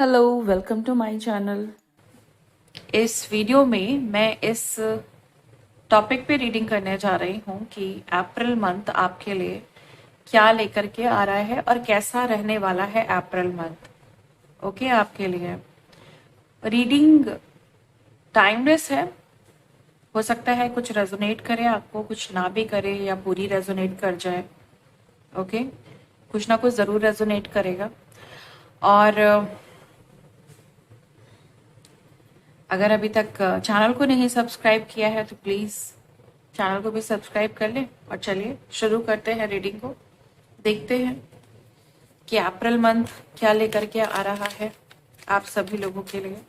Hello, welcome to my channel. इस video में मैं इस टॉपिक पे रीडिंग करने जा रही हूँ कि अप्रैल मंथ आपके लिए क्या लेकर के आ रहा है और कैसा रहने वाला है अप्रैल मंथ। ओके, आपके लिए रीडिंग टाइमलेस है। हो सकता है कुछ रेजोनेट करे आपको, कुछ ना भी करे या पूरी रेजोनेट कर जाए। ओके, कुछ ना कुछ ज़रूर रेजोनेट करेगा। और अगर अभी तक चैनल को नहीं सब्सक्राइब किया है तो प्लीज़ चैनल को भी सब्सक्राइब कर लें। और चलिए शुरू करते हैं रीडिंग को। देखते हैं कि अप्रैल मंथ क्या लेकर के आ रहा है आप सभी लोगों के लिए।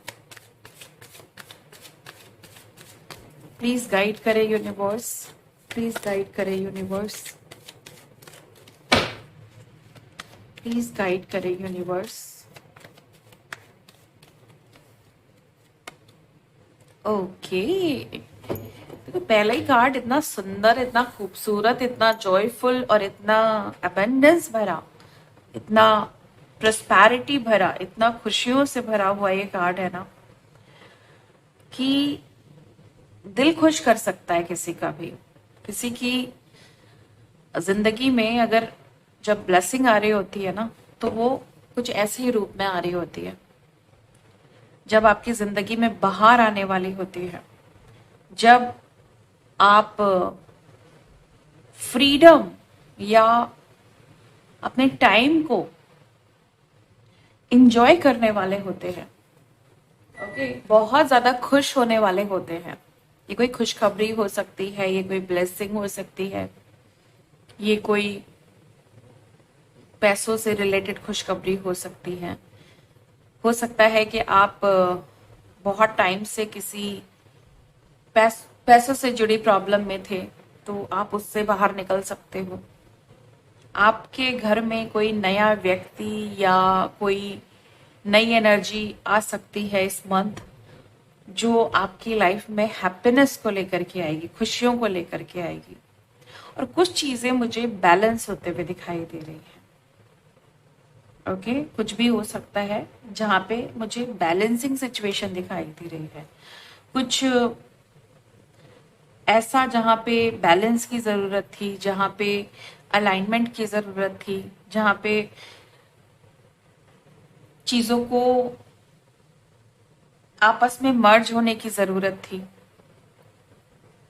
प्लीज़ गाइड करें यूनिवर्स, प्लीज़ गाइड करें यूनिवर्स, प्लीज़ गाइड करें यूनिवर्स। ओके, तो पहला ही कार्ड इतना सुंदर, इतना खूबसूरत, इतना जॉयफुल और इतना अबंडेंस भरा, इतना प्रस्पैरिटी भरा, इतना खुशियों से भरा हुआ ये कार्ड है ना कि दिल खुश कर सकता है किसी का भी। किसी की जिंदगी में अगर जब ब्लेसिंग आ रही होती है ना तो वो कुछ ऐसे ही रूप में आ रही होती है। जब आपकी जिंदगी में बाहर आने वाली होती है, जब आप फ्रीडम या अपने टाइम को इंजॉय करने वाले होते हैं। ओके, बहुत ज्यादा खुश होने वाले होते हैं। ये कोई खुशखबरी हो सकती है, ये कोई ब्लेसिंग हो सकती है, ये कोई पैसों से रिलेटेड खुशखबरी हो सकती है। हो सकता है कि आप बहुत टाइम से किसी पैसों से जुड़ी प्रॉब्लम में थे तो आप उससे बाहर निकल सकते हो। आपके घर में कोई नया व्यक्ति या कोई नई एनर्जी आ सकती है इस मंथ, जो आपकी लाइफ में हैप्पीनेस को लेकर के आएगी, खुशियों को लेकर के आएगी। और कुछ चीजें मुझे बैलेंस होते हुए दिखाई दे रही हैं। ओके, कुछ भी हो सकता है जहां पे मुझे बैलेंसिंग सिचुएशन दिखाई दे रही है। कुछ ऐसा जहां पे बैलेंस की जरूरत थी, जहां पे अलाइनमेंट की जरूरत थी, जहां पे चीजों को आपस में मर्ज होने की जरूरत थी।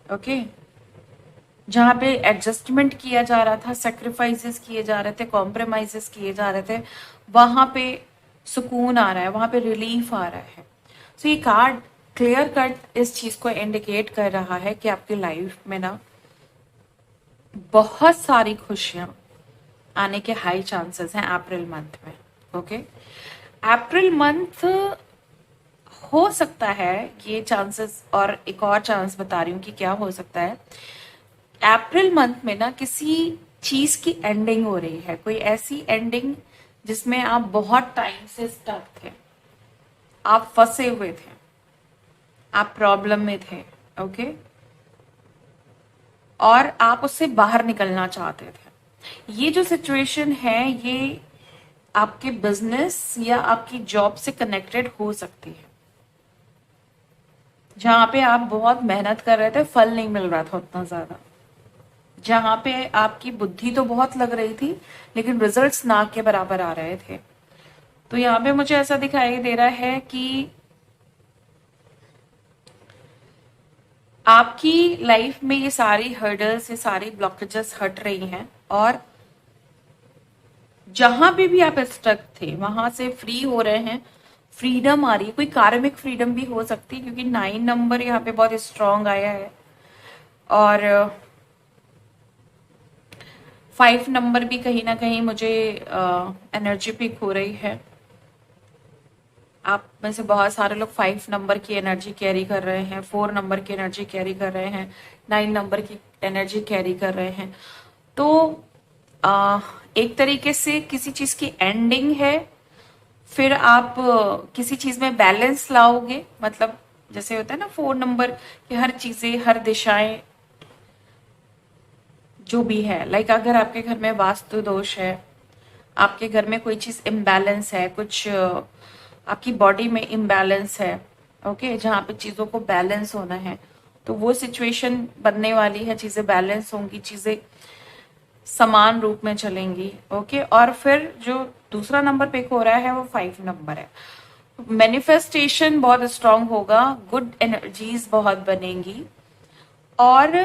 ओके, जहां पे एडजस्टमेंट किया जा रहा था, सेक्रीफाइसेस किए जा रहे थे, कॉम्प्रोमाइजेस किए जा रहे थे, वहां पे सुकून आ रहा है, वहां पे रिलीफ आ रहा है। सो ये कार्ड क्लियर कट इस चीज को इंडिकेट कर रहा है कि आपकी लाइफ में ना बहुत सारी खुशियां आने के हाई चांसेस हैं अप्रैल मंथ में। ओके, अप्रैल मंथ हो सकता है ये चांसेस, और एक और चांस बता रही हूँ कि क्या हो सकता है। अप्रैल मंथ में ना किसी चीज की एंडिंग हो रही है, कोई ऐसी एंडिंग जिसमें आप बहुत टाइम से स्टक थे, आप फंसे हुए थे, आप प्रॉब्लम में थे। ओके, और आप उससे बाहर निकलना चाहते थे। ये जो सिचुएशन है ये आपके बिजनेस या आपकी जॉब से कनेक्टेड हो सकती है, जहां पे आप बहुत मेहनत कर रहे थे, फल नहीं मिल रहा था उतना ज्यादा, जहां पे आपकी बुद्धि तो बहुत लग रही थी लेकिन रिजल्ट्स ना के बराबर आ रहे थे। तो यहाँ पे मुझे ऐसा दिखाई दे रहा है कि आपकी लाइफ में ये सारी हर्डल्स, ये सारी ब्लॉकेजेस हट रही हैं, और जहां पे भी आप स्टक थे वहां से फ्री हो रहे हैं। फ्रीडम आ रही है, कोई कार्मिक फ्रीडम भी हो सकती है क्योंकि 9 नंबर यहाँ पे बहुत स्ट्रांग आया है। और 5 नंबर भी कहीं ना कहीं मुझे एनर्जी पिक हो रही है। आप में से बहुत सारे लोग 5 नंबर की एनर्जी कैरी कर रहे हैं, 4 नंबर की एनर्जी कैरी कर रहे हैं, 9 नंबर की एनर्जी कैरी कर रहे हैं। तो एक तरीके से किसी चीज की एंडिंग है, फिर आप किसी चीज में बैलेंस लाओगे। मतलब जैसे होता है ना 4 नंबर की हर चीजें, हर दिशाएं जो भी है, लाइक अगर आपके घर में वास्तु दोष है, आपके घर में कोई चीज इम्बैलेंस है, कुछ आपकी बॉडी में इम्बैलेंस है, ओके, जहाँ पे चीजों को बैलेंस होना है, तो वो सिचुएशन बनने वाली है, चीजें बैलेंस होंगी, चीजें समान रूप में चलेंगी, ओके। और फिर जो दूसरा नंबर पिक हो रहा है वो 5 नंबर है। मैनिफेस्टेशन बहुत स्ट्रांग होगा, गुड एनर्जीज बहुत बनेंगी, और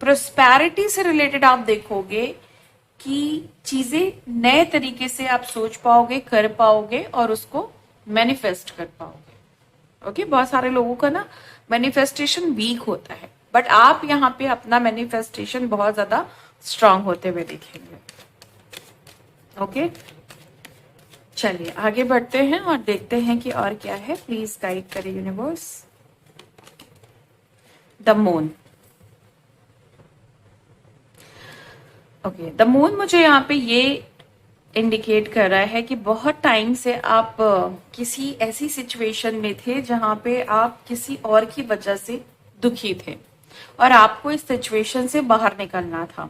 प्रोस्पैरिटी से रिलेटेड आप देखोगे कि चीजें नए तरीके से आप सोच पाओगे, कर पाओगे और उसको मैनिफेस्ट कर पाओगे, ओके। बहुत सारे लोगों का ना मैनिफेस्टेशन वीक होता है, बट आप यहाँ पे अपना मैनिफेस्टेशन बहुत ज्यादा स्ट्रांग होते हुए देखेंगे, ओके। चलिए आगे बढ़ते हैं और देखते हैं कि और क्या है। प्लीज गाइड करे universe. The moon, okay. The moon मुझे यहाँ पे ये इंडिकेट कर रहा है कि बहुत टाइम से आप किसी ऐसी सिचुएशन में थे जहां पे आप किसी और की वजह से दुखी थे और आपको इस सिचुएशन से बाहर निकलना था,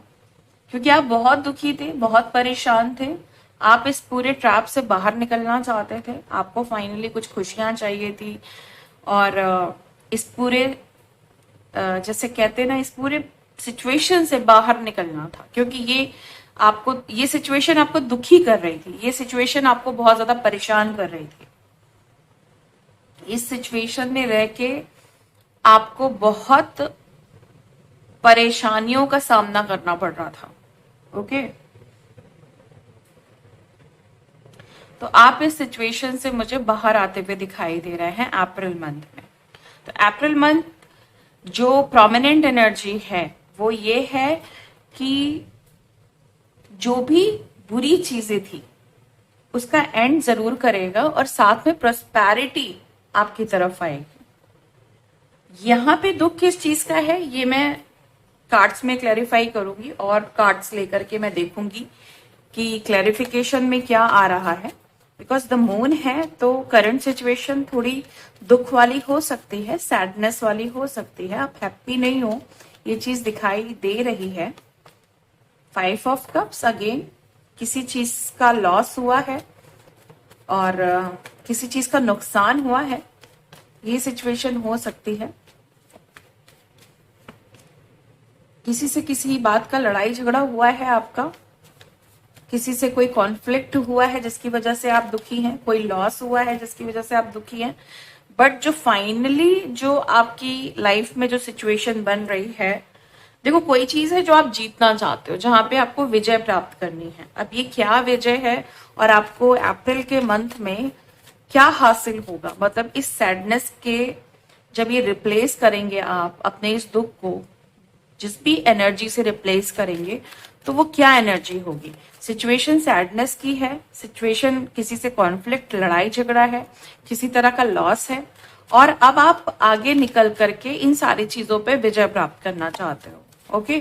क्योंकि आप बहुत दुखी थे, बहुत परेशान थे। आप इस पूरे ट्रैप से बाहर निकलना चाहते थे, आपको फाइनली कुछ खुशियां चाहिए थी, और इस पूरे जैसे कहते हैं ना, इस पूरे सिचुएशन से बाहर निकलना था, क्योंकि ये सिचुएशन आपको दुखी कर रही थी, ये सिचुएशन आपको बहुत ज्यादा परेशान कर रही थी। इस सिचुएशन में रह के आपको बहुत परेशानियों का सामना करना पड़ रहा था, ओके। तो आप इस सिचुएशन से मुझे बाहर आते हुए दिखाई दे रहे हैं अप्रैल मंथ में। तो अप्रैल मंथ जो प्रोमिनेंट एनर्जी है वो ये है कि जो भी बुरी चीजें थी उसका एंड जरूर करेगा और साथ में प्रॉस्पेरिटी आपकी तरफ आएगी। यहां पे दुख किस चीज का है ये मैं कार्ड्स में क्लैरिफाई करूंगी, और कार्ड्स लेकर के मैं देखूंगी कि क्लैरिफिकेशन में क्या आ रहा है। बिकॉज द मून है तो करंट सिचुएशन थोड़ी दुख वाली हो सकती है, सैडनेस वाली हो सकती है, आप हैप्पी नहीं हो, ये चीज दिखाई दे रही है। 5 ऑफ कप्स, अगेन किसी चीज का लॉस हुआ है और किसी चीज का नुकसान हुआ है, ये सिचुएशन हो सकती है। किसी से किसी बात का लड़ाई झगड़ा हुआ है आपका, किसी से कोई कॉन्फ्लिक्ट हुआ है जिसकी वजह से आप दुखी हैं, कोई लॉस हुआ है जिसकी वजह से आप दुखी हैं। बट जो फाइनली जो आपकी लाइफ में जो सिचुएशन बन रही है, देखो कोई चीज है जो आप जीतना चाहते हो, जहां पे आपको विजय प्राप्त करनी है। अब ये क्या विजय है और आपको अप्रैल के मंथ में क्या हासिल होगा, मतलब इस सैडनेस के जब ये रिप्लेस करेंगे आप अपने इस दुख को जिस भी एनर्जी से रिप्लेस करेंगे, तो वो क्या एनर्जी होगी। सिचुएशन सैडनेस की है, सिचुएशन किसी से कॉन्फ्लिक्ट, लड़ाई झगड़ा है, किसी तरह का लॉस है, और अब आप आगे निकल करके इन सारी चीजों पे विजय प्राप्त करना चाहते हो, ओके।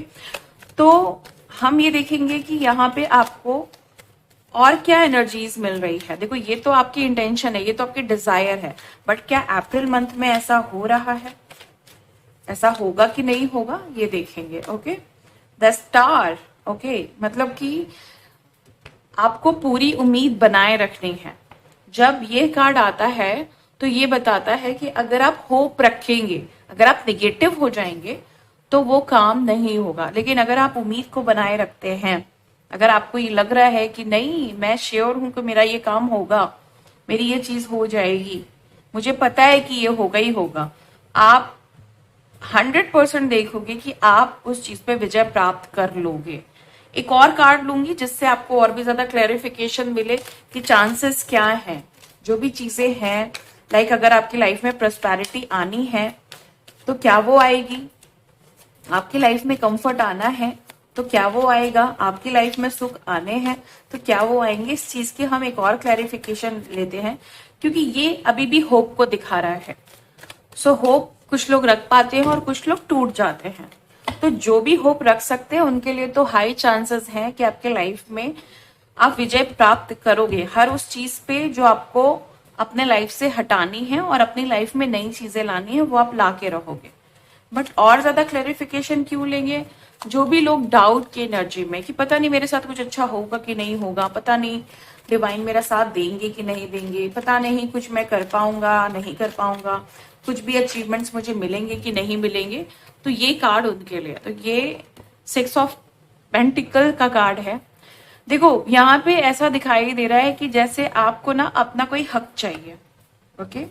तो हम ये देखेंगे कि यहाँ पे आपको और क्या एनर्जीज मिल रही है। देखो ये तो आपकी इंटेंशन है, ये तो आपकी डिजायर है, बट क्या अप्रैल मंथ में ऐसा हो रहा है, ऐसा होगा कि नहीं होगा, ये देखेंगे, ओके। द स्टार, ओके, मतलब कि आपको पूरी उम्मीद बनाए रखनी है। जब ये कार्ड आता है तो ये बताता है कि अगर आप होप रखेंगे, अगर आप निगेटिव हो जाएंगे तो वो काम नहीं होगा, लेकिन अगर आप उम्मीद को बनाए रखते हैं, अगर आपको ये लग रहा है कि नहीं मैं श्योर हूं कि मेरा ये काम होगा, मेरी ये चीज हो जाएगी, मुझे पता है कि ये होगा ही होगा, आप 100% देखोगे कि आप उस चीज पे विजय प्राप्त कर लोगे। एक और कार्ड लूंगी जिससे आपको और भी ज्यादा क्लैरिफिकेशन मिले कि चांसेस क्या हैं, जो भी चीजें हैं, लाइक अगर आपकी लाइफ में प्रॉस्पेरिटी आनी है तो क्या वो आएगी, आपकी लाइफ में कंफर्ट आना है तो क्या वो आएगा, आपकी लाइफ में सुख आने हैं तो क्या वो आएंगे। इस चीज की हम एक और क्लैरिफिकेशन लेते हैं, क्योंकि ये अभी भी होप को दिखा रहा है। सो होप कुछ लोग रख पाते हैं और कुछ लोग टूट जाते हैं, तो जो भी होप रख सकते हैं उनके लिए तो हाई चांसेस हैं कि आपके लाइफ में आप विजय प्राप्त करोगे हर उस चीज पे जो आपको अपने लाइफ से हटानी है और अपनी लाइफ में नई चीजें लानी है, वो आप ला के रहोगे। बट और ज्यादा क्लैरिफिकेशन क्यों लेंगे? जो भी लोग डाउट की एनर्जी में कि पता नहीं मेरे साथ कुछ अच्छा होगा कि नहीं होगा, पता नहीं डिवाइन मेरा साथ देंगे कि नहीं देंगे, पता नहीं कुछ मैं कर पाऊंगा नहीं कर पाऊंगा, कुछ भी अचीवमेंट्स मुझे मिलेंगे कि नहीं मिलेंगे, तो ये कार्ड उनके लिए। तो ये 6 ऑफ पेंटिकल का कार्ड है। देखो यहाँ पे ऐसा दिखाई दे रहा है कि जैसे आपको ना अपना कोई हक चाहिए। ओके,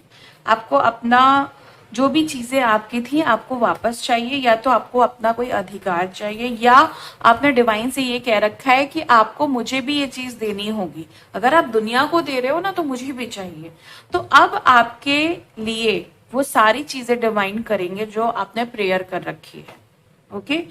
आपको अपना जो भी चीजें आपकी थी आपको वापस चाहिए, या तो आपको अपना कोई अधिकार चाहिए, या आपने डिवाइन से ये कह रखा है कि आपको मुझे भी ये चीज देनी होगी। अगर आप दुनिया को दे रहे हो ना तो मुझे भी चाहिए। तो अब आपके लिए वो सारी चीजें डिवाइन करेंगे जो आपने प्रेयर कर रखी है। ओके,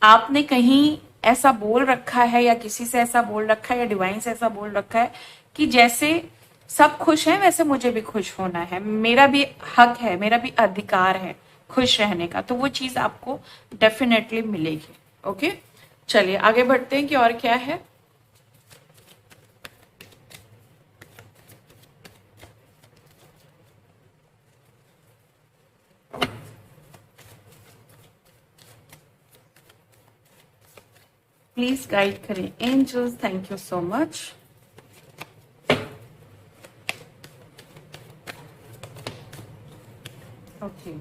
आपने कहीं ऐसा बोल रखा है या किसी से ऐसा बोल रखा है या डिवाइन से ऐसा बोल रखा है कि जैसे सब खुश हैं वैसे मुझे भी खुश होना है, मेरा भी हक है, मेरा भी अधिकार है खुश रहने का, तो वो चीज आपको डेफिनेटली मिलेगी। ओके, चलिए आगे बढ़ते हैं कि और क्या है। प्लीज गाइड करें angels, thank you so much. Okay,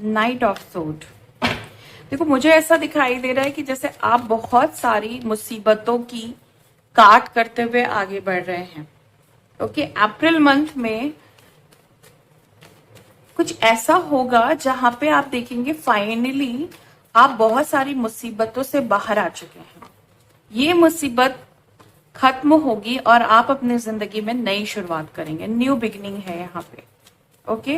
knight of sword. देखो मुझे ऐसा दिखाई दे रहा है कि जैसे आप बहुत सारी मुसीबतों की काट करते हुए आगे बढ़ रहे हैं। ओके, अप्रैल मंथ में कुछ ऐसा होगा जहां पे आप देखेंगे फाइनली आप बहुत सारी मुसीबतों से बाहर आ चुके हैं। ये मुसीबत खत्म होगी और आप अपनी जिंदगी में नई शुरुआत करेंगे, न्यू बिगिनिंग है यहाँ पे। ओके,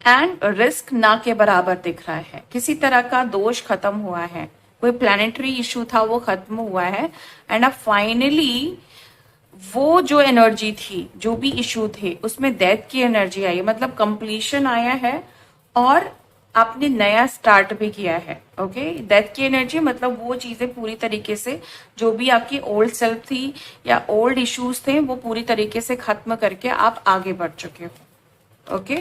एंड रिस्क ना के बराबर दिख रहा है, किसी तरह का दोष खत्म हुआ है, कोई प्लैनेटरी इशू था वो खत्म हुआ है, एंड अब फाइनली वो जो एनर्जी थी, जो भी इशू थे उसमें डेथ की एनर्जी आई है, मतलब कंप्लीशन आया है और आपने नया स्टार्ट भी किया है। ओके, डेथ की एनर्जी मतलब वो चीजें पूरी तरीके से जो भी आपकी ओल्ड सेल्फ थी या ओल्ड इश्यूज थे वो पूरी तरीके से खत्म करके आप आगे बढ़ चुके हो। ओके,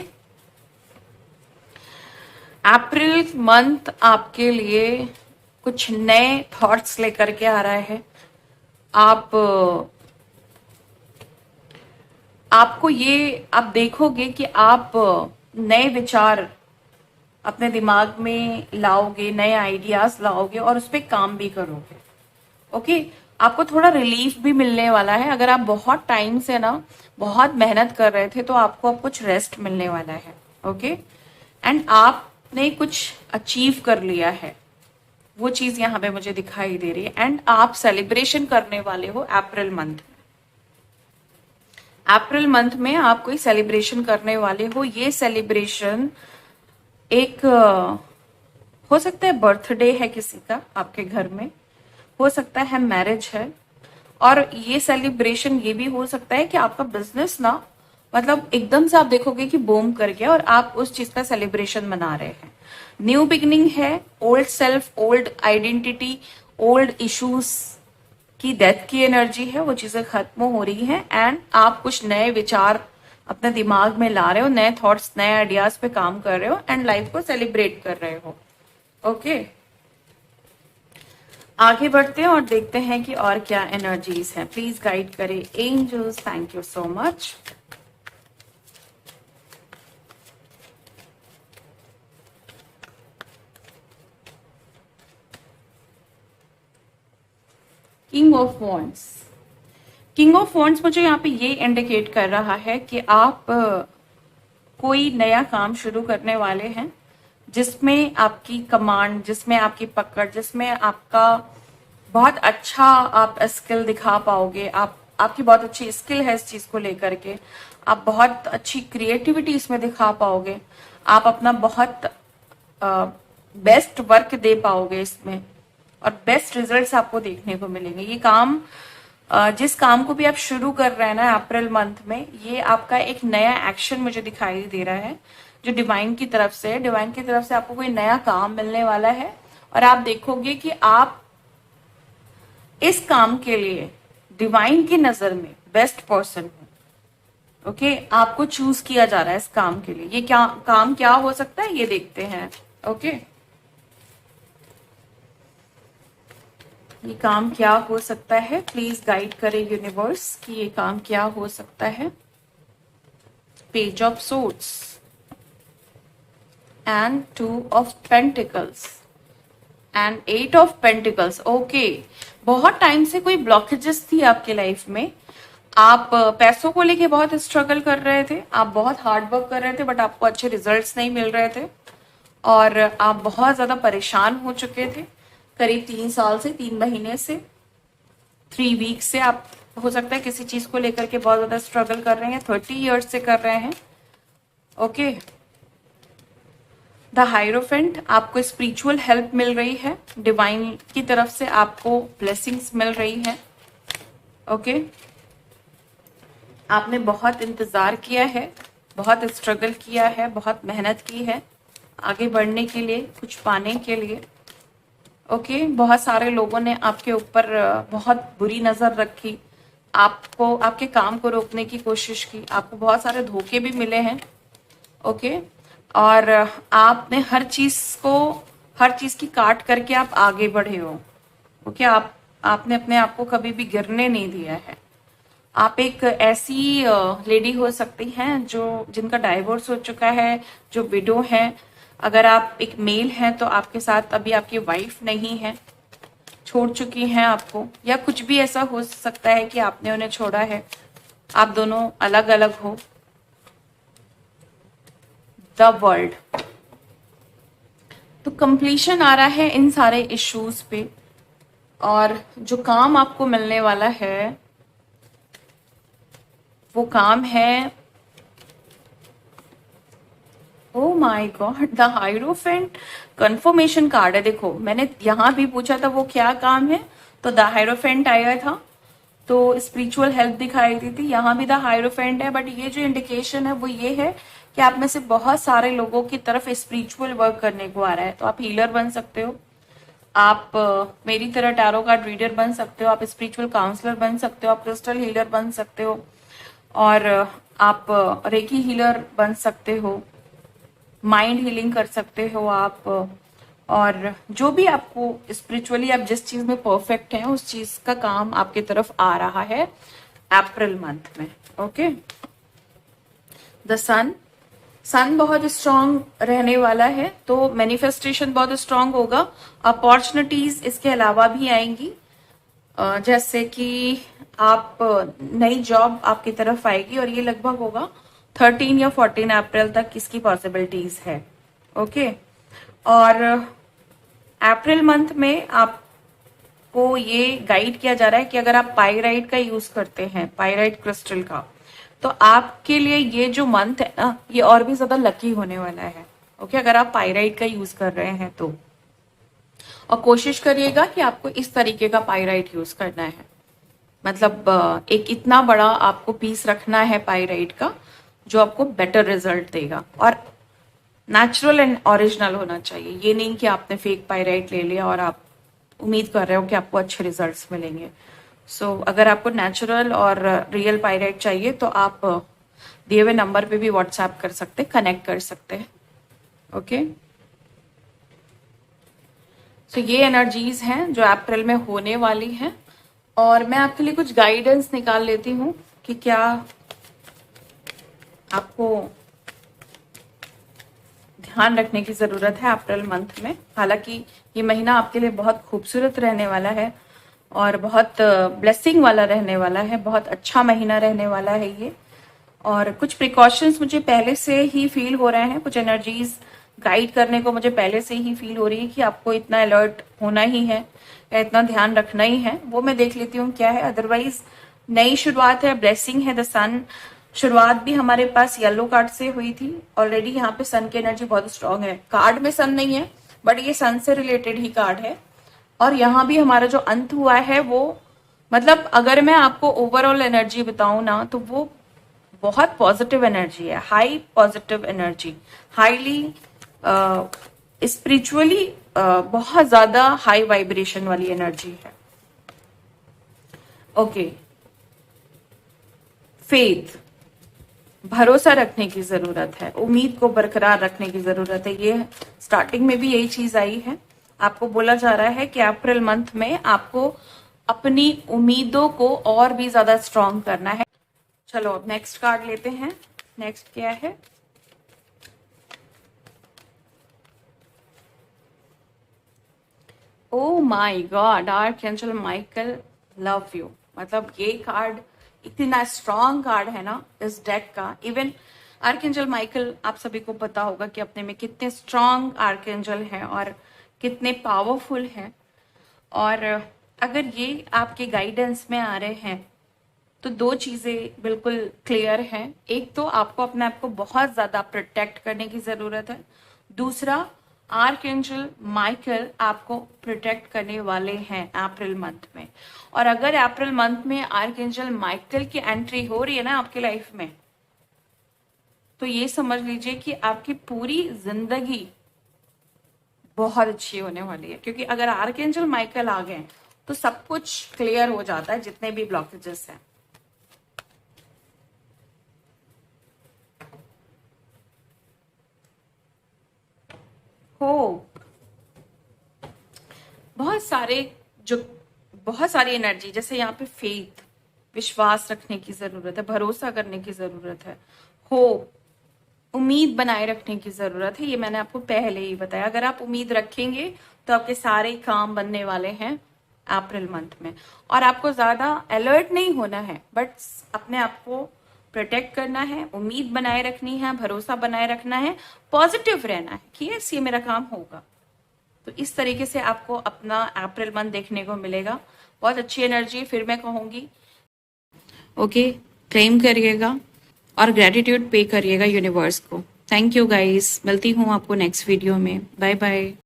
अप्रैल मंथ आपके लिए कुछ नए थॉट्स लेकर के आ रहा है। आपको ये आप देखोगे कि आप नए विचार अपने दिमाग में लाओगे, नए आइडियाज लाओगे और उस पर काम भी करोगे। ओके, आपको थोड़ा रिलीफ भी मिलने वाला है। अगर आप बहुत टाइम से ना बहुत मेहनत कर रहे थे तो आपको अब कुछ रेस्ट मिलने वाला है। ओके, एंड आपने कुछ अचीव कर लिया है, वो चीज यहाँ पे मुझे दिखाई दे रही है, एंड आप सेलिब्रेशन करने वाले हो अप्रैल मंथ। अप्रैल मंथ में आप कोई सेलिब्रेशन करने वाले हो। ये सेलिब्रेशन एक हो सकता है बर्थडे है किसी का आपके घर में, हो सकता है मैरिज है, और ये सेलिब्रेशन ये भी हो सकता है कि आपका बिजनेस ना मतलब एकदम से आप देखोगे कि बूम कर गया और आप उस चीज का सेलिब्रेशन मना रहे हैं। न्यू बिगिनिंग है, old self, old identity, old issues की डेथ की एनर्जी है, वो चीजें खत्म हो रही हैं, एंड आप कुछ नए विचार अपने दिमाग में ला रहे हो, नए थॉट्स, नए आइडियाज पे काम कर रहे हो एंड लाइफ को सेलिब्रेट कर रहे हो। ओके, आगे बढ़ते हैं और देखते हैं कि और क्या एनर्जीज हैं। प्लीज गाइड करें angels, thank you so much. King of wands. King of wands मुझे यहाँ पे ये इंडिकेट कर रहा है कि आप कोई नया काम शुरू करने वाले हैं जिसमें आपकी कमांड, जिसमें आपकी पकड़, जिसमें आपका बहुत अच्छा आप स्किल दिखा पाओगे। आपकी बहुत अच्छी स्किल है इस चीज को लेकर के, आप बहुत अच्छी क्रिएटिविटी इसमें दिखा पाओगे, आप अपना बहुत बेस्ट वर्क दे पाओगे इसमें, और बेस्ट रिजल्ट्स आपको देखने को मिलेंगे। ये काम जिस काम को भी आप शुरू कर रहे हैं ना अप्रैल मंथ में, ये आपका एक नया एक्शन मुझे दिखाई दे रहा है जो डिवाइन की तरफ से है। डिवाइन की तरफ से आपको कोई नया काम मिलने वाला है और आप देखोगे कि आप इस काम के लिए डिवाइन की नजर में बेस्ट पर्सन हो। ओके, आपको चूज किया जा रहा है इस काम के लिए। ये क्या काम क्या हो सकता है ये देखते हैं। ओके, ये काम क्या हो सकता है, प्लीज गाइड करे यूनिवर्स कि ये काम क्या हो सकता है। Page of swords and 2 of pentacles and 8 of pentacles. Okay, बहुत टाइम से कोई ब्लॉकेजेस थी आपके लाइफ में। आप पैसों को लेके बहुत स्ट्रगल कर रहे थे, आप बहुत हार्ड वर्क कर रहे थे, बट आपको अच्छे रिजल्ट्स नहीं मिल रहे थे और आप बहुत ज्यादा परेशान हो चुके थे। करीब 3 साल से, 3 महीने से, 3 वीक से आप हो सकता है किसी चीज को लेकर के बहुत ज्यादा स्ट्रगल कर रहे हैं, 30 ईयर्स से कर रहे हैं। ओके, द हायरोफेंट, आपको स्पिरिचुअल हेल्प मिल रही है, डिवाइन की तरफ से आपको ब्लेसिंग्स मिल रही है। ओके, आपने बहुत इंतजार किया है, बहुत स्ट्रगल किया है, बहुत मेहनत की है आगे बढ़ने के लिए, कुछ पाने के लिए। ओके, बहुत सारे लोगों ने आपके ऊपर बहुत बुरी नजर रखी, आपको, आपके काम को रोकने की कोशिश की, आपको बहुत सारे धोखे भी मिले हैं। ओके, और आपने हर चीज की काट करके आप आगे बढ़े हो। ओके, आपने अपने आप को कभी भी गिरने नहीं दिया है। आप एक ऐसी लेडी हो सकती हैं जिनका डाइवोर्स हो चुका है, जो विडो है। अगर आप एक मेल हैं तो आपके साथ अभी आपकी वाइफ नहीं है, छोड़ चुकी हैं आपको, या कुछ भी ऐसा हो सकता है कि आपने उन्हें छोड़ा है, आप दोनों अलग अलग हो। द वर्ल्ड, तो कंप्लीशन आ रहा है इन सारे इश्यूज पे, और जो काम आपको मिलने वाला है वो काम है, oh my God, the hierophant confirmation card है। देखो, मैंने यहां भी पूछा था वो क्या काम है, तो द हायरोफेंट आया था, तो स्पिरिचुअल हेल्प दिखाई दी थी। यहाँ भी द हायरोफेंट है, बट ये जो इंडिकेशन है वो ये है कि आप में से बहुत सारे लोगों की तरफ स्पिरिचुअल वर्क करने को आ रहा है। तो आप हीलर बन सकते हो, आप मेरी तरह टैरो कार्ड रीडर बन सकते हो, आप स्पिरिचुअल काउंसलर बन सकते हो, आप क्रिस्टल हीलर बन सकते हो, और आप रेकी हीलर बन सकते हो, माइंड हीलिंग कर सकते हो आप, और जो भी आपको स्पिरिचुअली आप जिस चीज में परफेक्ट है उस चीज का काम आपके तरफ आ रहा है अप्रैल मंथ में। ओके, द सन बहुत स्ट्रांग रहने वाला है, तो मैनिफेस्टेशन बहुत स्ट्रांग होगा। अपॉर्चुनिटीज इसके अलावा भी आएंगी, जैसे कि आप नई जॉब आपकी तरफ आएगी, और ये लगभग होगा 13 या 14 अप्रैल तक इसकी पॉसिबिलिटीज है। ओके, और अप्रैल मंथ में आपको ये गाइड किया जा रहा है कि अगर आप पाइराइट का यूज करते हैं, पाइराइट क्रिस्टल का, तो आपके लिए ये जो मंथ है ना, ये और भी ज्यादा लकी होने वाला है। ओके, अगर आप पाइराइट का यूज कर रहे हैं तो, और कोशिश करिएगा कि आपको इस तरीके का पाइराइट यूज करना है, मतलब एक इतना बड़ा आपको पीस रखना है पाइराइट का जो आपको बेटर रिजल्ट देगा, और नेचुरल एंड ओरिजिनल होना चाहिए। ये नहीं कि आपने फेक पाइराइट ले लिया और आप उम्मीद कर रहे हो कि आपको अच्छे रिजल्ट्स मिलेंगे। सो अगर आपको नेचुरल और रियल पाइराइट चाहिए तो आप दिए हुए नंबर पे भी व्हाट्सएप कर सकते, कनेक्ट कर सकते हैं। ओके, सो ये एनर्जीज हैं जो अप्रैल में होने वाली हैं, और मैं आपके लिए कुछ गाइडेंस निकाल लेती हूँ कि क्या आपको ध्यान रखने की जरूरत है अप्रैल मंथ में। हालांकि ये महीना आपके लिए बहुत खूबसूरत रहने वाला है और बहुत ब्लेसिंग वाला रहने वाला है, बहुत अच्छा महीना रहने वाला है ये। और कुछ प्रिकॉशंस मुझे पहले से ही फील हो रहे हैं, कुछ एनर्जीज गाइड करने को मुझे पहले से ही फील हो रही है कि आपको इतना अलर्ट होना ही है या इतना ध्यान रखना ही है। वो मैं देख लेती हूँ क्या है। अदरवाइज नई शुरुआत है, ब्लेसिंग है, द सन। शुरुआत भी हमारे पास येलो कार्ड से हुई थी। ऑलरेडी यहाँ पे सन की एनर्जी बहुत स्ट्रांग है। कार्ड में सन नहीं है बट ये सन से रिलेटेड ही कार्ड है। और यहाँ भी हमारा जो अंत हुआ है वो, मतलब अगर मैं आपको ओवरऑल एनर्जी बताऊं ना, तो वो बहुत पॉजिटिव एनर्जी है, high positive energy, highly spiritually बहुत ज्यादा हाई वाइब्रेशन वाली एनर्जी है। ओके, फेथ, भरोसा रखने की जरूरत है, उम्मीद को बरकरार रखने की जरूरत है। ये स्टार्टिंग में भी यही चीज आई है। आपको बोला जा रहा है कि अप्रैल मंथ में आपको अपनी उम्मीदों को और भी ज्यादा स्ट्रांग करना है। चलो अब नेक्स्ट कार्ड लेते हैं। नेक्स्ट क्या है? Oh my God, archangel Michael love you. मतलब ये कार्ड इतना स्ट्रांग कार्ड है ना इस डेक का। इवन आर्कएंजल माइकल, आप सभी को पता होगा कि अपने में कितने स्ट्रांग आर्कएंजल हैं और कितने पावरफुल हैं। और अगर ये आपके गाइडेंस में आ रहे हैं तो दो चीजें बिल्कुल क्लियर हैं। एक तो आपको अपने आप को बहुत ज्यादा प्रोटेक्ट करने की जरूरत है। दूसरा, आर्कएंजल माइकल आपको प्रोटेक्ट करने वाले हैं अप्रैल मंथ में। और अगर अप्रैल मंथ में आर्कएंजल माइकल की एंट्री हो रही है ना आपकी लाइफ में, तो ये समझ लीजिए कि आपकी पूरी जिंदगी बहुत अच्छी होने वाली है। क्योंकि अगर आर्कएंजल माइकल आ गए तो सब कुछ क्लियर हो जाता है, जितने भी ब्लॉकेजेस हैं। हो बहुत सारी एनर्जी, जैसे यहाँ पे फेथ, विश्वास रखने की जरूरत है, भरोसा करने की जरूरत है, होप, उम्मीद बनाए रखने की जरूरत है। ये मैंने आपको पहले ही बताया। अगर आप उम्मीद रखेंगे तो आपके सारे काम बनने वाले हैं अप्रैल मंथ में। और आपको ज्यादा अलर्ट नहीं होना है, बट अपने आप को प्रोटेक्ट करना है, उम्मीद बनाए रखनी है, भरोसा बनाए रखना है, पॉजिटिव रहना है कि यस ये मेरा काम होगा। तो इस तरीके से आपको अपना अप्रैल मंथ देखने को मिलेगा। बहुत अच्छी एनर्जी, फिर मैं कहूंगी। ओके, क्लेम करिएगा और ग्रेटिट्यूड पे करिएगा यूनिवर्स को। थैंक यू गाइस, मिलती हूँ आपको नेक्स्ट वीडियो में। Bye bye.